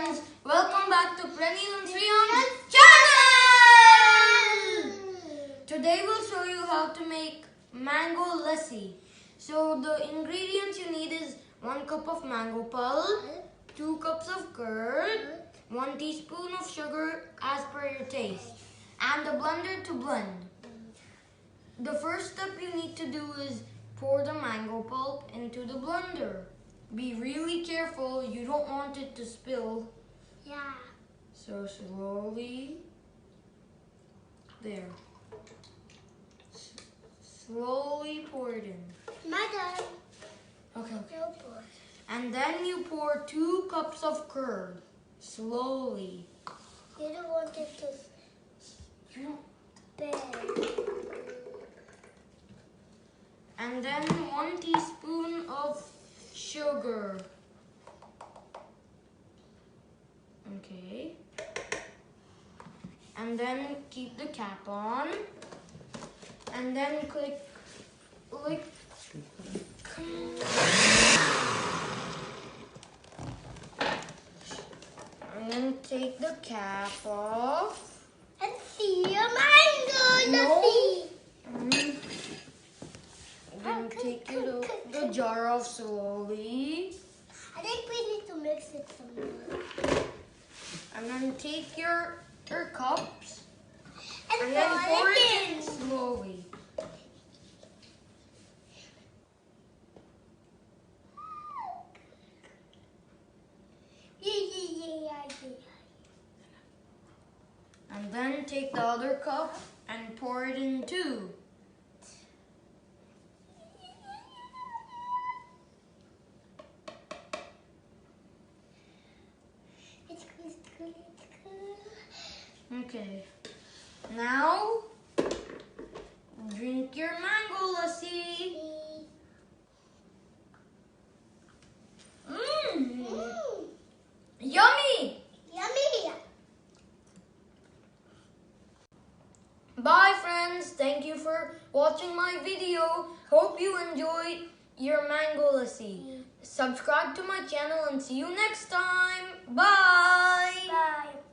friends, welcome back to Prenil's channel! Today we'll show you how to make Mango Lassi. So the ingredients you need is 1 cup of mango pulp, 2 cups of curd, 1 teaspoon of sugar as per your taste, and a blender to blend. The first step you need to do is pour the mango pulp into the blender. Be really careful, you don't want it to spill. Yeah. So slowly, there. Slowly pour it in. Mother. Okay. No pour. And then you pour 2 cups of curd. Slowly. You don't want it to spill. And then 1 teaspoon of sugar. Okay. And then keep the cap on. And then click. And then take the cap off. And see your mango lassi. Then take the jar off slowly. I think we need to mix it some more. And then take your cups And then pour it in. in slowly. Yeah. And then take the other cup and pour it in too. It's cool. Okay. Now, drink your mango lassi. Yummy! Yummy. Bye friends, thank you for watching my video. Hope you enjoyed your mango lassi. Subscribe to my channel and see you next time. Bye! Bye.